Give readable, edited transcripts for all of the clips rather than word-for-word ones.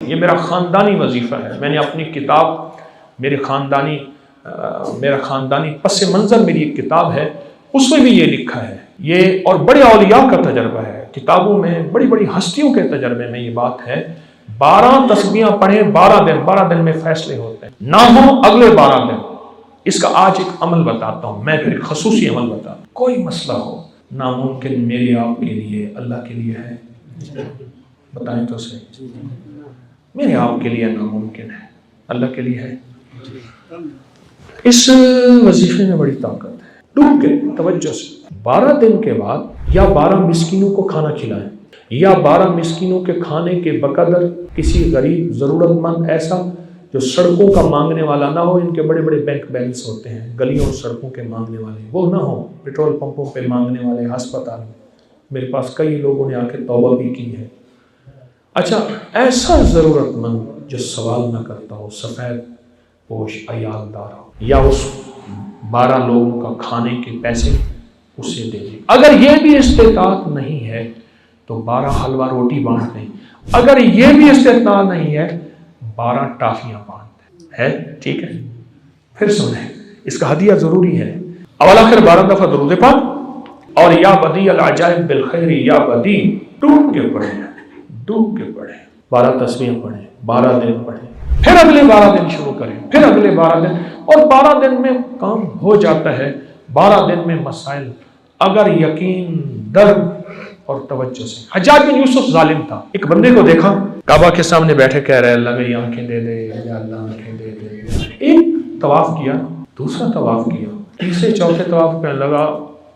یہ میرا خاندانی وظیفہ ہے. میں نے اپنی کتاب، میرا خاندانی پس منظر میری ایک کتاب ہے، اس میں بھی یہ لکھا ہے. یہ اور بڑے اولیاء کا تجربہ ہے، کتابوں میں بڑی بڑی ہستیوں کے تجربے میں یہ بات ہے. 12 تسبیحاں پڑھیں 12 دن میں فیصلے ہوتے ہیں. نہ ہو اگلے 12 دن. اس کا آج ایک عمل بتاتا ہوں، میں پھر خصوصی عمل بتاتا ہوں. کوئی مسئلہ ہو ناممکن میرے آپ کے لیے اللہ کے لیے ہے؟ بتائیں تو صحیح. میرے آپ کے لیے ناممکن ہے، اللہ کے لیے ہے. اس وظیفے میں بڑی طاقت ہے. ڈوب کے توجہ سے 12 دن کے بعد یا 12 مسکینوں کو کھانا کھلائیں، یا 12 مسکینوں کے کھانے کے بقدر کسی غریب ضرورت مند ایسا جو سڑکوں کا مانگنے والا نہ ہو. ان کے بڑے بڑے بینک بیلنس ہوتے ہیں، گلیوں اور سڑکوں کے مانگنے والے وہ نہ ہو، پیٹرول پمپوں پہ مانگنے والے، ہسپتال میں. میرے پاس کئی لوگوں نے آ کے توبہ بھی کی ہے. اچھا، ایسا ضرورت مند جو سوال نہ کرتا ہو، سفید پوش عیالدار ہو، یا اس 12 لوگوں کا کھانے کے پیسے اسے دے دیں. اگر یہ بھی استطاعت نہیں ہے تو 12 حلوہ روٹی بانٹ دیں. اگر یہ بھی استطاعت نہیں ہے 12 ٹافیاں بانٹ دیں. ہے ٹھیک ہے؟ پھر سنیں، اس کا ہدیہ ضروری ہے. اول آخر 12 دفعہ درود پاک اور یا بدیع العجائب بالخیر یا بدیع ڈوب کے پڑھیں، ڈوب کے پڑھیں. 12 تسبیحیں پڑھیں، 12 دن پڑھیں، پھر اگلے 12 دن شروع کریں، پھر اگلے 12 دن، اور 12 دن میں کام ہو جاتا ہے. 12 دن میں مسائل اگر یقین درد اور توجہ سے. حجاج بن یوسف ظالم تھا. ایک بندے کو دیکھا کعبہ کے سامنے بیٹھے کہہ رہے اللہ میری آنکھیں دے دے، یا اللہ آنکھیں دے دے. ایک طواف کیا، دوسرا طواف کیا، تیسرے چوتھے طواف پہ لگا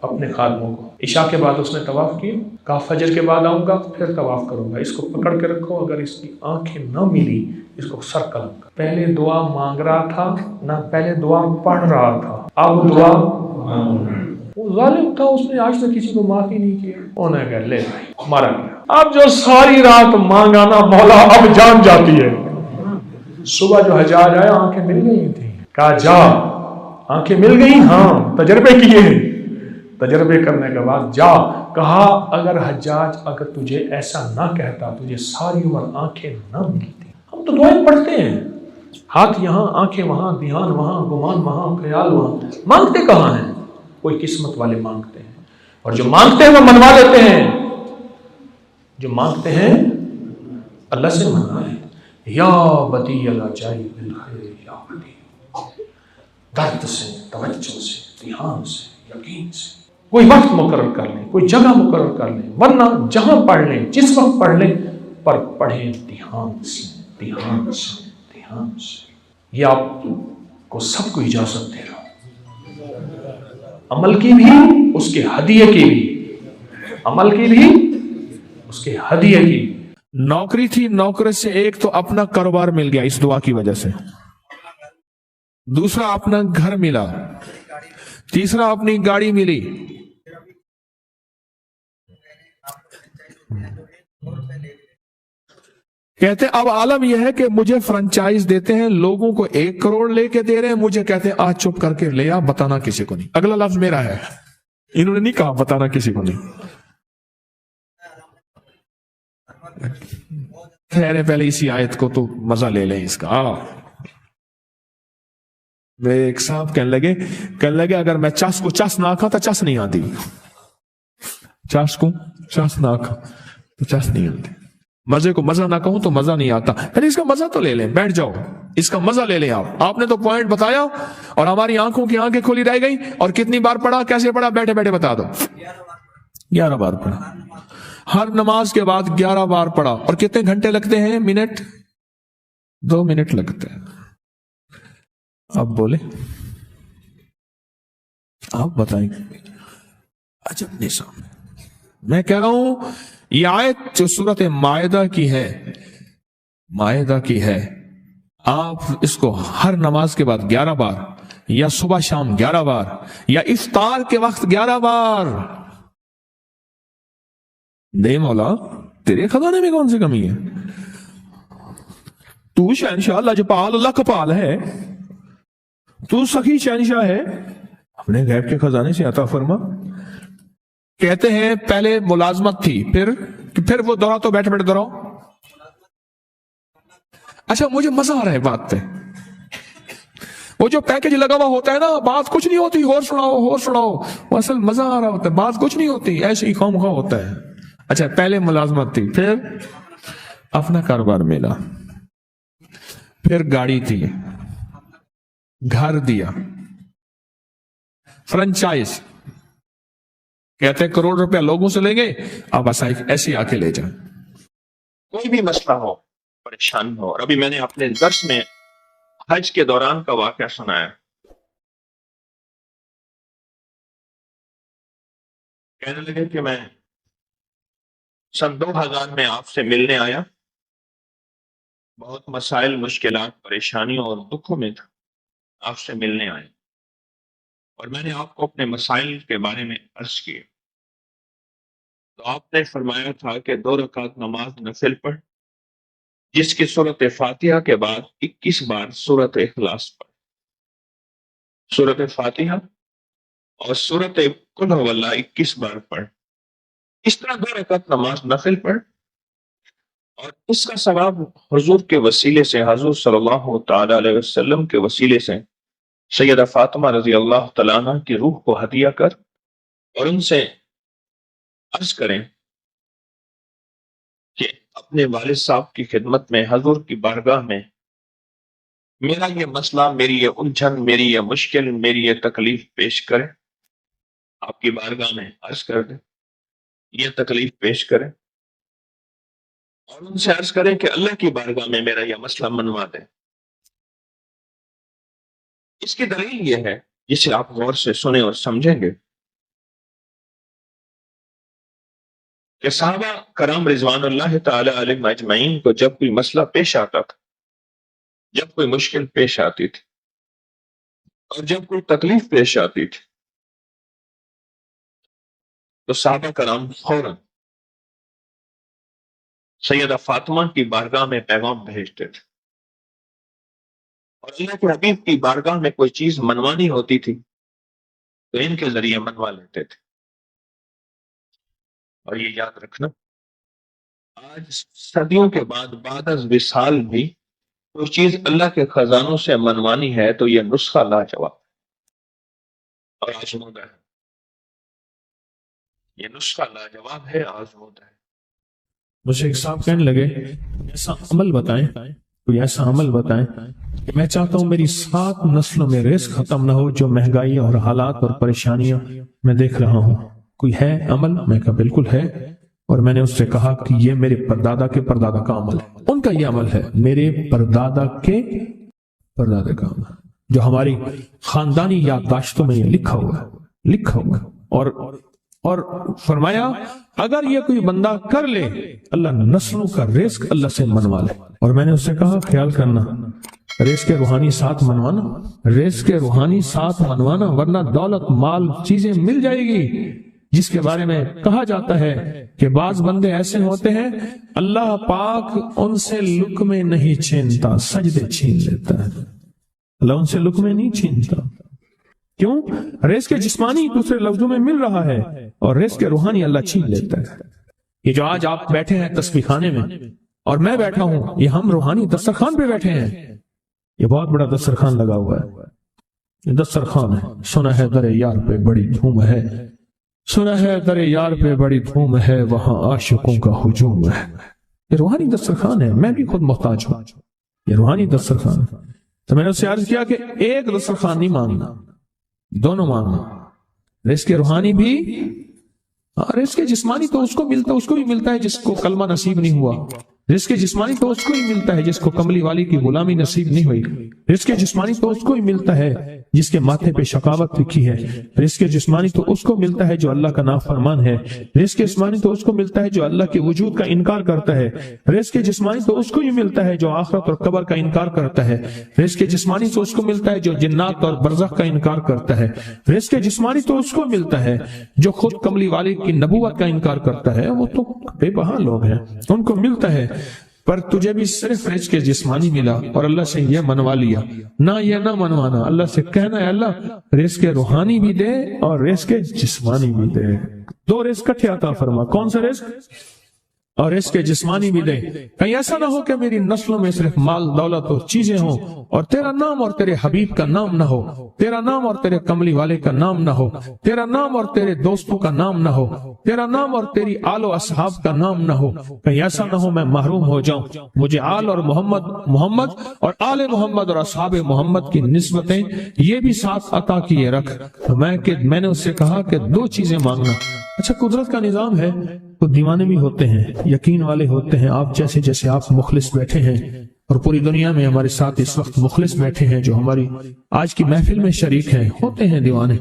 اپنے خادموں کو. عشاء کے بعد اس نے طواف کیا، کہا فجر کے بعد آؤں گا پھر طواف کروں گا. اس کو پکڑ کے رکھو، اگر اس کی آنکھیں نہ ملی اس کو سر قلم کر. پہلے دعا مانگ رہا تھا نہ پہلے دعا پڑھ رہا تھا، اب دعا. وہ ظالم تھا، اس نے آج تک کسی کو معاف ہی نہیں کیا. انہیں کہا لے مارا گیا. اب جو ساری رات مانگا نا مولا اب جان جاتی ہے. صبح جو حجاج آیا آنکھیں مل گئی تھیں، کہا جا. آنکھیں مل گئی؟ ہاں، تجربے کیے. تجربے کرنے کے بعد جا. کہا اگر حجاج اگر تجھے ایسا نہ کہتا تجھے ساری عمر آنکھیں نہ ملتی. ہم تو دعائیں پڑھتے ہیں، ہاتھ یہاں آنکھیں وہاں، دھیان وہاں، گمان وہاں، خیال وہاں. مانگتے کہاں ہیں؟ کوئی قسمت والے مانگتے ہیں، اور جو مانگتے ہیں وہ منوا لیتے ہیں. جو مانگتے ہیں اللہ سے منوائے. یا بدیع العجائب بالخیر یا بدیع. درد سے، توجہ سے، دھیان سے، یقین سے. کوئی وقت مقرر کر لیں، کوئی جگہ مقرر کر لیں، ورنہ جہاں پڑھ لیں جس وقت پڑھ لیں پر پڑھیں دھیان سے، دھیان سے، دھیان سے. یہ آپ کو سب کو اجازت دے رہا ہوں، عمل کی بھی اس کے ہدیے کی بھی، عمل کی بھی اس کے ہدیے کی. نوکری تھی، نوکری سے ایک تو اپنا کاروبار مل گیا اس دعا کی وجہ سے، دوسرا اپنا گھر ملا، تیسرا اپنی گاڑی ملی. کہتے اب عالم یہ ہے کہ مجھے فرنچائز دیتے ہیں، لوگوں کو 1 کروڑ لے کے دے رہے ہیں، مجھے کہتے ہیں آج چپ کر کے لے آ، بتانا کسی کو نہیں. اگلا لفظ میرا ہے، انہوں نے نہیں کہا بتانا کسی کو نہیں. خیر پہلے اسی آیت کو تو مزہ لے لیں اس کا. میرے ایک صاحب کہنے لگے اگر میں چس کو چس نہ کھا تو چس نہیں آتی، چس کو چس نہ کھا تو چس نہیں آتی، مزے کو مزہ نہ کہوں تو مزہ نہیں آتا. پھر اس کا مزہ تو لے لیں، بیٹھ جاؤ، اس کا مزہ لے لیں. آپ نے تو پوائنٹ بتایا اور ہماری آنکھوں کی آنکھیں کھلی رہ گئی. اور کتنی بار پڑھا، کیسے پڑھا، بیٹھے بیٹھے بتا دو. 11 بار پڑھا. ہر نماز کے بعد 11 بار پڑھا. اور کتنے گھنٹے لگتے ہیں؟ منٹ، 2 منٹ لگتے ہیں. اب بولے، آپ بتائیں. عجب نظام. میں کہہ رہا ہوں یہ آیت جو سورۃ مائدہ کی ہے، آپ اس کو ہر نماز کے بعد 11 بار، یا صبح شام 11 بار، یا افطار کے وقت 11 بار. دے مولا تیرے خزانے میں کون سی کمی ہے؟ تو شہنشاہ لاجپال لکپال ہے، تو سخی شہنشاہ ہے، اپنے غیب کے خزانے سے عطا فرما. کہتے ہیں پہلے ملازمت تھی، پھر وہ دہراؤ تو بیٹھے بیٹھے دہراؤ. اچھا مجھے مزہ آ رہا ہے بات پہ، وہ جو پیکج لگا ہوا ہوتا ہے نا، بات کچھ نہیں ہوتی، اور سناؤ، وہ اصل مزہ آ رہا ہوتا ہے، بات کچھ نہیں ہوتی، ایسے ہی خواہ مخواہ ہوتا ہے۔ اچھا پہلے ملازمت تھی، پھر اپنا کاروبار ملا، پھر گاڑی تھی، گھر دیا، فرنچائز، کہتے ہیں کروڑ روپیہ لوگوں سے لیں گے، آپ ایسے آ کے لے جائیں۔ کوئی بھی مسئلہ ہو، پریشانی ہو، اور ابھی میں نے اپنے درس میں حج کے دوران کا واقعہ سنایا۔ کہنے لگے کہ میں سن 2000 میں آپ سے ملنے آیا، بہت مسائل، مشکلات، پریشانیوں اور دکھوں میں تھا، آپ سے ملنے آیا، اور میں نے آپ کو اپنے مسائل کے بارے میں عرض کیے، تو آپ نے فرمایا تھا کہ 2 رکعت نماز نفل پڑھ، جس کی سورت فاتحہ کے بعد 21 بار سورت اخلاص پڑھ، سورت فاتحہ اور سورت قل هو اللہ 21 بار پڑھ، اس طرح 2 رکعت نماز نفل پڑھ، اور اس کا ثواب حضور کے وسیلے سے، حضور صلی اللہ تعالی علیہ وسلم کے وسیلے سے سیدہ فاطمہ رضی اللہ تعالیٰ عنہ کی روح کو ہدیہ کر، اور ان سے عرض کریں کہ اپنے والد صاحب کی خدمت میں، حضور کی بارگاہ میں میرا یہ مسئلہ، میری یہ الجھن، میری یہ مشکل، میری یہ تکلیف پیش کریں، آپ کی بارگاہ میں عرض کر دیں، یہ تکلیف پیش کریں، اور ان سے عرض کریں کہ اللہ کی بارگاہ میں میرا یہ مسئلہ منوا دیں۔ اس کی دلیل یہ ہے، جسے آپ غور سے سنیں اور سمجھیں گے، کہ صحابہ کرام رضوان اللہ تعالی علیہم اجمعین کو جب کوئی مسئلہ پیش آتا تھا، جب کوئی مشکل پیش آتی تھی، اور جب کوئی تکلیف پیش آتی تھی، تو صحابہ کرام فوراً سیدہ فاطمہ کی بارگاہ میں پیغام بھیجتے تھے، اور اللہ کے حبیب کی بارگاہ میں کوئی چیز منوانی ہوتی تھی تو ان کے ذریعے منوا لیتے تھے۔ اور یہ یاد رکھنا، آج صدیوں کے بعد از وصال بھی کوئی چیز اللہ کے خزانوں سے منوانی ہے تو یہ نسخہ لاجواب اور آزمودہ ہے، یہ نسخہ لاجواب ہے، آزمودہ ہے۔ مجھے ایک صاحب کہنے لگے ایسا عمل بتائیں، کوئی ایسا عمل بتائیں کہ میں چاہتا ہوں میری 7 نسلوں میں رزق ختم نہ ہو، جو مہنگائی اور حالات اور پریشانیاں میں دیکھ رہا ہوں، کوئی ہے عمل؟ میں کہا بالکل ہے، اور میں نے اس سے کہا کہ یہ میرے پردادا کے پردادا کا عمل ہے، ان کا یہ عمل ہے، میرے پردادا کے پردادا کا عمل، جو ہماری خاندانی یادداشتوں میں یہ لکھا ہوا ہے، اور فرمایا اگر یہ کوئی بندہ کر لے، اللہ نسلوں کا رزق اللہ سے منوا لے۔ اور میں نے اس سے کہا خیال کرنا، رزق کے روحانی ساتھ منوانا، ورنہ دولت، مال، چیزیں مل جائے گی، جس کے بارے میں کہا جاتا ہے کہ بعض بندے ایسے ہوتے ہیں اللہ پاک ان سے لقمے نہیں چھینتا، سجدے چھین لیتا ہے، اللہ ان سے لقمے نہیں چھینتا۔ کیوں؟ رزق جسمانی دوسرے لفظوں میں مل رہا ہے، اور رزق روحانی اللہ چھین لیتا ہے۔ یہ جو آج آپ بیٹھے ہیں تسبیح خانے میں اور میں بیٹھا ہوں، یہ ہم روحانی دسترخوان پہ بیٹھے ہیں، یہ بہت بڑا دسترخوان لگا ہوا ہے، یہ دسترخوان ہے۔ سنا ہے در یار پہ بڑی دھوم ہے، سنا ہے در یار پہ بڑی دھوم ہے، وہاں عاشقوں کا ہجوم ہے۔ یہ روحانی دسترخوان ہے، میں بھی خود محتاج ہوں، یہ روحانی دسترخوان۔ تو میں نے اس سے عرض کیا کہ ایک دسترخوان نہیں مانگنا، دونوں مانگنا، رزق روحانی بھی، رزق جسمانی تو اس کو بھی ملتا ہے جس کو کلمہ نصیب نہیں ہوا، رزق جسمانی تو اس کو ہی ملتا ہے جس کو کملی والی کی غلامی نصیب نہیں ہوئی، رزق جسمانی تو اس کو ہی ملتا ہے جس کے ماتھے پہ شقاوت لکھی ہے، رزق جسمانی تو اس کو ملتا ہے جو اللہ کا نافرمان ہے، رزق جسمانی تو اس کو ملتا ہے جو اللہ کے وجود کا انکار کرتا ہے، رزق جسمانی تو اس کو ہی ملتا ہے جو آخرت اور قبر کا انکار کرتا ہے، رزق جسمانی تو اس کو ملتا ہے جو جنات اور برزخ کا انکار کرتا ہے، رزق جسمانی تو اس کو ملتا ہے جو خود کملی والی کی نبوت کا انکار کرتا ہے، وہ تو بے بہا لوگ ہیں، ان کو ملتا ہے۔ پر تجھے بھی صرف رزق جسمانی ملا اور اللہ سے یہ منوا لیا، نہ یہ نہ منوانا، اللہ سے کہنا ہے اللہ رزق روحانی بھی دے اور رزق جسمانی بھی دے، 2 رزق کٹھے عطا فرما۔ کون سا رزق؟ اور اس کے جسمانی بھی دے. کہیں ایسا نہ ہو کہ میری نسلوں میں صرف مال دولت اور چیزیں ہوں اور تیرا نام اور تیرے حبیب کا نام نہ ہو, تیرا نام اور تیرے کملی والے کا نام نہ ہو, تیرا نام اور تیرے دوستوں کا نام نہ ہو, تیرا نام اور تیری آل و اصحاب کا نام نہ ہو. کہیں ایسا نہ ہو میں محروم ہو جاؤں. مجھے آل اور محمد اور آل محمد اور اصحاب محمد کی نسبتیں یہ بھی ساتھ عطا کیے رکھ. میں نے اس سے کہا کہ 2 چیزیں مانگنا. اچھا, قدرت کا نظام ہے تو دیوانے بھی ہوتے ہیں, یقین والے ہوتے ہیں. آپ جیسے آپ مخلص بیٹھے ہیں اور پوری دنیا میں ہمارے ساتھ اس وقت مخلص بیٹھے ہیں جو ہماری آج کی محفل میں شریک ہیں, ہوتے ہیں دیوانے.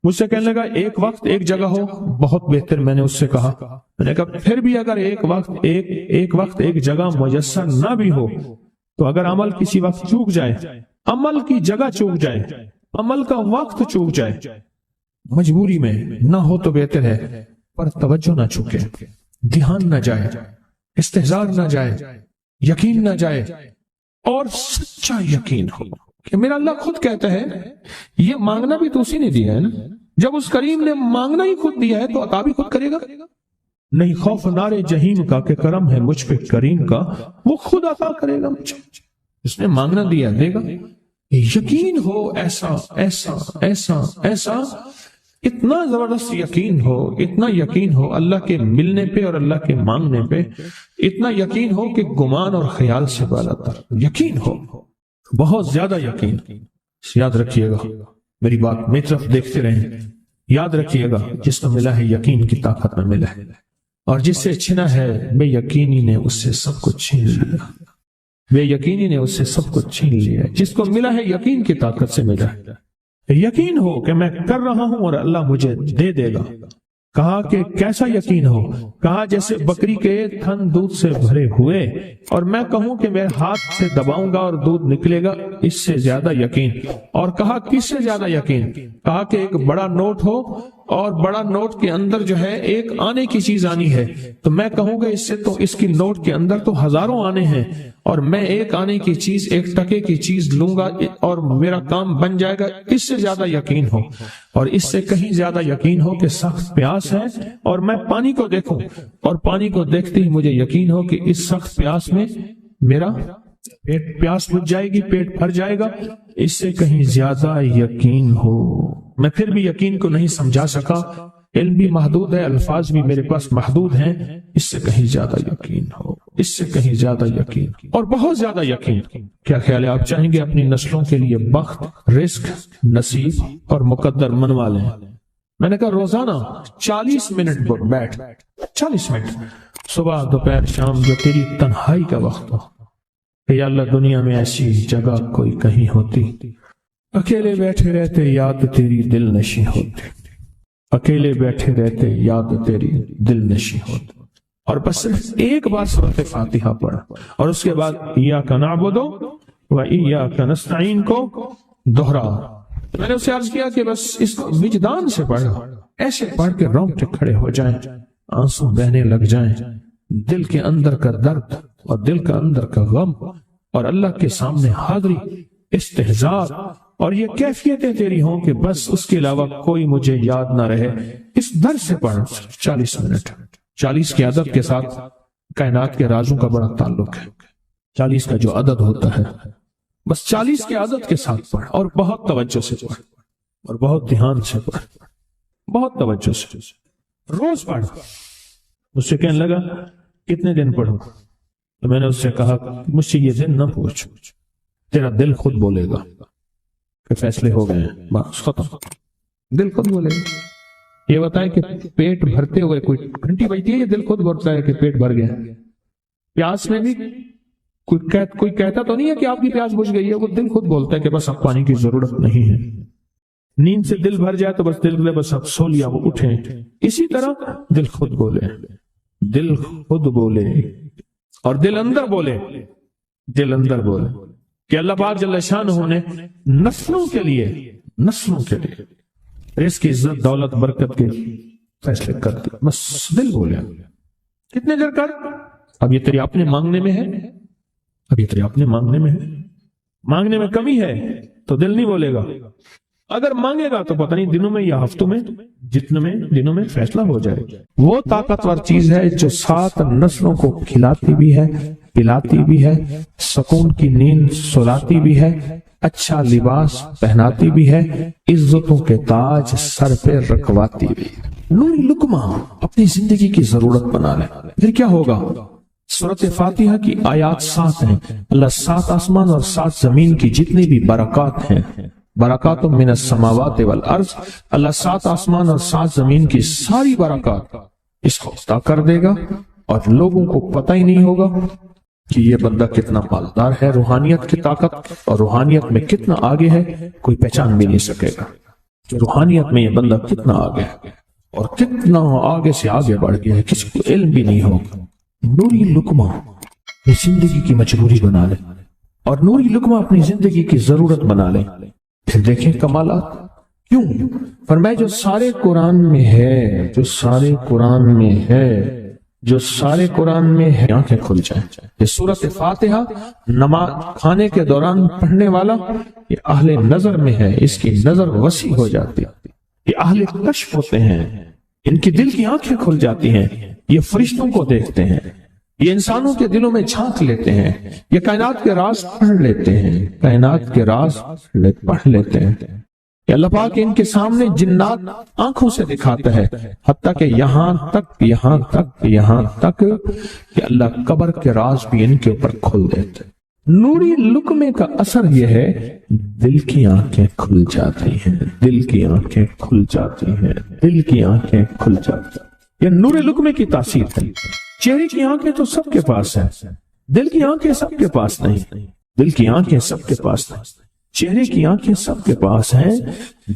مجھ سے کہنے لگا ایک وقت ایک جگہ ہو بہت بہتر. میں نے اس سے کہا, میں نے کہا پھر بھی اگر ایک وقت ایک جگہ میسر نہ بھی ہو تو اگر عمل کسی وقت چوک جائے, عمل کی جگہ چوک جائے, عمل کا وقت چوک جائے, مجبوری میں نہ ہو تو بہتر ہے, پر توجہ نہ چوکے, دھیان نہ جائے, استحضار نہ جائے, یقین نہ جائے, اور سچا یقین ہو کہ میرا اللہ خود کہتا ہے یہ مانگنا بھی تو اسی نے دیا ہے نا. جب اس کریم نے مانگنا ہی خود دیا ہے تو عطا بھی خود کرے گا. نہیں خوف نارے جہیم کا کہ کرم ہے مجھ پہ کریم کا, وہ خود عطا کرے گا مجھے. اس نے مانگنا دیا, دے گا. یقین ہو ایسا ایسا ایسا ایسا, اتنا زبردست یقین ہو, اتنا یقین ہو اللہ کے ملنے پہ اور اللہ کے مانگنے پہ, اتنا یقین ہو کہ گمان اور خیال سے بالا تر یقین ہو, بہت زیادہ یقین. یاد رکھیے گا میری بات, میری طرف دیکھتے رہیں. یاد رکھیے گا جس کو ملا ہے یقین کی طاقت میں ملا ہے, اور جس سے چھنا ہے بے یقینی نے اس سے سب کچھ چھین لیا. بے یقینی نے اس سے سب کچھ چھین لیا. جس کو ملا ہے یقین کی طاقت سے ملا ہے. یقین ہو کہ میں کر رہا ہوں اور اللہ مجھے دے دے گا. کہا کہ کیسا یقین ہو؟ کہا جیسے بکری کے تھن دودھ سے بھرے ہوئے اور میں کہوں کہ میرے ہاتھ سے دباؤں گا اور دودھ نکلے گا, اس سے زیادہ یقین. اور کہا کس سے زیادہ یقین؟ کہا کہ ایک بڑا نوٹ ہو اور بڑا نوٹ کے اندر جو ہے ایک آنے کی چیز آنی ہے, تو میں کہوں گا اس سے تو اس کی نوٹ کے اندر تو ہزاروں آنے ہیں, اور میں ایک آنے کی چیز, ایک ٹکے کی چیز لوں گا اور میرا کام بن جائے گا. اس سے زیادہ یقین ہو, اور اس سے کہیں زیادہ یقین ہو کہ سخت پیاس ہے اور میں پانی کو دیکھوں اور پانی کو دیکھتے ہی مجھے یقین ہو کہ اس سخت پیاس میں میرا پیاس بجھ جائے گی, پیٹ بھر جائے گا. اس سے کہیں زیادہ یقین ہو. میں پھر بھی یقین کو نہیں سمجھا سکا, علم بھی محدود ہے, الفاظ بھی میرے پاس محدود ہیں. اس سے کہیں زیادہ یقین ہو, اس سے کہیں زیادہ یقین اور بہت زیادہ یقین. کیا خیال ہے آپ چاہیں گے اپنی نسلوں کے لیے بخت, رزق, نصیب اور مقدر منوا لیں؟ میں نے کہا روزانہ 40 منٹ بیٹھ, 40 منٹ صبح دوپہر شام جو تیری تنہائی کا وقت ہو, کہ یا اللہ دنیا میں ایسی جگہ کوئی کہیں ہوتی, اکیلے بیٹھے رہتے یاد تیری دل نشیں ہوتی, اکیلے بیٹھے رہتے یاد تیری دل نشیں ہوتی, اور بس صرف ایک بار سورۃ فاتحہ پڑھا اور اس کے بعد ایاک نعبد و ایاک نستعین کو دوہرا. میں نے اسے عرض کیا کہ بس اس کو وجدان سے پڑھا, ایسے پڑھ کے رونگٹے کھڑے ہو جائیں, آنسو بہنے لگ جائیں, دل کے اندر کا درد اور دل کا اندر کا غم اور اللہ کے سامنے حاضری, استحضار, اور یہ کیفیتیں تیری ہوں کہ بس اس کے علاوہ کوئی مجھے یاد نہ رہے. اس در سے پڑھ 40 منٹ. 40 کے عدد کے ساتھ کائنات کے رازوں کا بڑا تعلق ہے. 40 کا جو عدد ہوتا ہے بس 40 کے عدد کے ساتھ پڑھ, اور بہت توجہ سے پڑھ اور بہت دھیان سے پڑھ, بہت توجہ سے روز پڑھ. مجھ سے کہنے لگا کتنے دن پڑھوں؟ تو میں نے اس سے کہا مجھ سے یہ دن نہ پوچھ, تیرا دل خود بولے گا کہ فیصلے ہو گئے ہیں, بس ختم. دل خود بولے گا. یہ بتائے کہ پیٹ بھرتے ہوئے کوئی گھنٹی بجتی ہے, یہ دل خود بولتا ہے کہ پیٹ بھر گیا. پیاس میں بھی کوئی کہتا تو نہیں ہے کہ آپ کی پیاس بجھ گئی ہے, وہ دل خود بولتا ہے کہ بس اب پانی کی ضرورت نہیں ہے. نیند سے دل بھر جائے تو بس دل بس اب سو لیا, وہ اٹھیں. اسی طرح دل خود بولے, دل خود بولے اور دل اندر بولے, دل اندر بولے کہ اللہ پاک جل شانہ نے نسلوں کے لیے رزق, عزت, دولت, برکت کے فیصلے کر دی. بس دل بولے. کتنے دیر کر, اب یہ تیرے اپنے مانگنے میں ہے, اب یہ تیرے اپنے مانگنے میں ہے. مانگنے میں کمی ہے تو دل نہیں بولے گا, اگر مانگے گا تو پتہ نہیں دنوں میں یا ہفتوں میں، جتنے دنوں میں فیصلہ ہو جائے۔ وہ طاقتور چیز ہے جو 7 نسلوں کو کھلاتی بھی ہے، پلاتی بھی ہے، سکون کی نیند سلاتی بھی ہے، اچھا لباس پہناتی بھی ہے، عزتوں کے تاج سر پہ رکھواتی بھی۔ نوری لقمہ اپنی زندگی کی ضرورت بنا لے، پھر کیا ہوگا؟ سورۃ فاتحہ کی آیات 7 ہیں۔ اللہ 7 آسمان اور 7 زمین کی جتنی بھی برکات ہیں، برکات من السماوات والارض، اللہ 7 آسمان اور 7 زمین کی ساری برکات اس کو عطا کر دے گا، اور لوگوں کو پتہ ہی نہیں ہوگا کہ یہ بندہ کتنا مالدار ہے۔ روحانیت کی طاقت اور روحانیت میں کتنا آگے ہے کوئی پہچان بھی نہیں سکے گا کہ روحانیت میں یہ بندہ کتنا آگے ہے اور کتنا آگے سے آگے بڑھ گیا ہے، کسی کو علم بھی نہیں ہوگا۔ نوری لقمہ اپنی زندگی کی مجبوری بنا لے اور نوری لقمہ اپنی زندگی کی ضرورت بنا لے، پھر دیکھیں کمالات۔ کیوں؟ فرمائے جو سارے قرآن میں ہے، جو سارے قرآن میں ہے، جو سارے قرآن میں ہے، آنکھیں کھل جائیں۔ یہ سورۃ فاتحہ نماز کھانے کے دوران پڑھنے والا یہ اہل نظر میں ہے، اس کی نظر وسیع ہو جاتی ہے، یہ اہل کشف ہوتے ہیں، ان کی دل کی آنکھیں کھل جاتی ہیں، یہ فرشتوں کو دیکھتے ہیں، یہ انسانوں کے دلوں میں جھانک لیتے ہیں، یہ کائنات کے راز پڑھ لیتے ہیں، کائنات کے راز پڑھ لیتے ہیں۔ کہ اللہ پاک ان کے سامنے جنات آنکھوں سے دکھاتا ہے، حتیٰ کہ یہاں تک کہ اللہ قبر کے راز بھی ان کے اوپر کھل دیتے ہیں۔ نوری لقمے کا اثر یہ ہے دل کی آنکھیں کھل جاتی ہیں، دل کی آنکھیں کھل جاتی ہیں، دل کی آنکھیں کھل جاتی ہیں۔ یہ نور لقمے کی تاثیر ہے۔ چہرے کی آنکھیں تو سب کے پاس ہیں، دل کی آنکھیں سب کے پاس نہیں، دل کی آنکھیں سب کے پاس نہیں، چہرے کی آنکھیں سب کے پاس ہیں،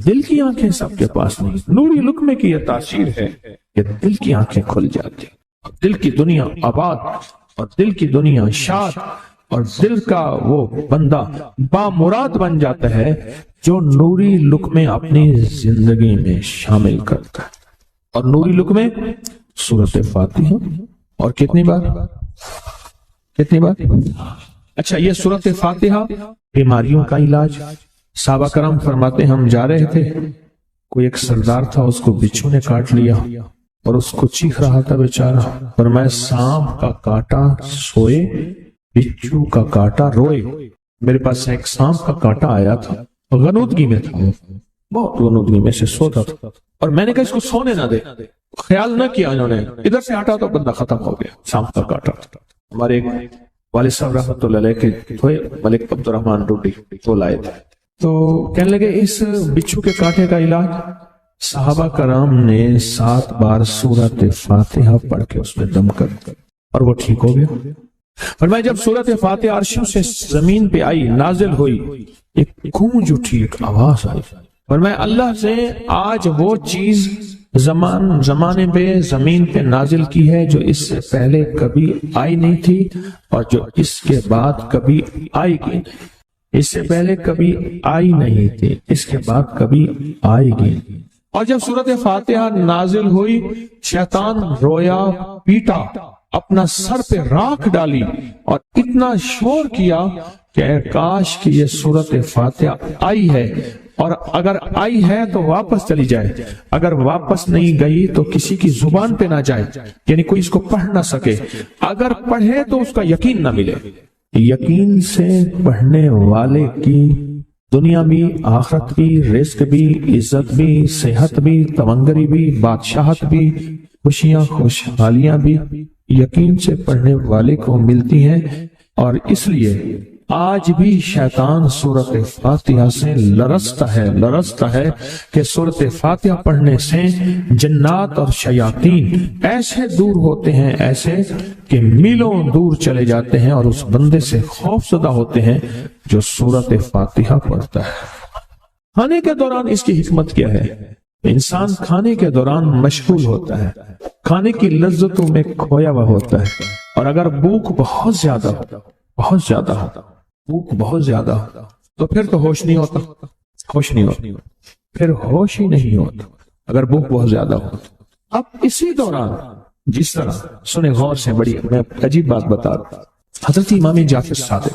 دل کی آنکھیں سب کے پاس نہیں۔ نوری لقمے کی یہ تاثیر ہے کہ دل کی آنکھیں کھل جاتی ہیں، دل کی دنیا آباد اور دل کی دنیا شاد، اور دل کا وہ بندہ بامراد بن جاتا ہے جو نوری لقمے اپنی زندگی میں شامل کرتا ہے۔ اور نوری لقمے سورۃ فاتحہ، اور کتنی بار؟ اچھا، یہ سورۃ فاتحہ بیماریوں کا علاج۔ صحابہ کرام فرماتے ہیں ہم جا رہے تھے، کوئی ایک سردار تھا، اس کو بچھو نے کاٹ لیا اور اس کو چیخ رہا تھا بیچارہ، فرمایا سانپ کا کاٹا سوئے، بچھو کا کاٹا روئے۔ میرے پاس ایک سانپ کا کاٹا آیا تھا، غنودگی میں تھا، بہت غنودگی میں سے سوتا تھا، اور میں نے کہا اس کو سونے نہ دے، خیال نہ کیا انہوں نے، ادھر سے ہٹا تو بندہ ختم ہو گیا، سانپ کا کاٹا۔ ہمارے ایک والد صاحب رحمۃ اللہ علیہ کے تھے ملک عبد الرحمن ڈوڈی، وہ لائے تھے، تو کہنے لگے اس بچھو کے کاٹے کا علاج صحابہ کرام نے 7 بار سورۃ فاتحہ پڑھ کے اس میں دم کر اور وہ ٹھیک ہو گیا۔ فرمایا جب سورۃ فاتحہ عرشوں سے زمین پہ آئی، نازل ہوئی، ایک گونج اٹھی، ایک آواز آئی، فرمایا اللہ سے آج وہ چیز زمانے پہ زمین پہ نازل کی ہے جو اس سے پہلے کبھی آئی نہیں تھی اور جو اس کے بعد کبھی آئے گی نہیں۔ اس سے پہلے کبھی آئی نہیں تھی، اس کے بعد کبھی آئے گی۔ اور جب سورۃ فاتحہ نازل ہوئی، شیطان رویا، پیٹا، اپنا سر پہ راکھ ڈالی اور اتنا شور کیا کہ اے کاش کہ یہ سورۃ فاتحہ آئی ہے، اور اگر آئی ہے تو واپس چلی جائے، اگر واپس نہیں گئی تو کسی کی زبان پہ نہ جائے، یعنی کوئی اس کو پڑھ نہ سکے، اگر پڑھے تو اس کا یقین نہ ملے۔ یقین سے پڑھنے والے کی دنیا بھی، آخرت بھی، رزق بھی، عزت بھی، صحت بھی، تمنگری بھی، بادشاہت بھی، خوشیاں خوشحالیاں بھی یقین سے پڑھنے والے کو ملتی ہیں۔ اور اس لیے آج بھی شیطان سورۃ فاتحہ سے لرزتا ہے کہ سورۃ فاتحہ پڑھنے سے جنات اور شیاطین ایسے دور ہوتے ہیں، ایسے کہ میلوں دور چلے جاتے ہیں، اور اس بندے سے خوف زدہ ہوتے ہیں جو سورۃ فاتحہ پڑھتا ہے۔ کھانے کے دوران اس کی حکمت کیا ہے؟ انسان کھانے کے دوران مشغول ہوتا ہے، کھانے کی لذتوں میں کھویا ہوا ہوتا ہے، اور اگر بھوک بہت زیادہ ہو تو پھر تو ہوش نہیں ہوتا، پھر ہوش ہی نہیں ہوتا اگر بھوک بہت زیادہ ہو۔ اب اسی دوران جس طرح سنیں غور سے، بڑی میں عجیب بات بتا رہا ہوں، حضرت امام جعفر صادق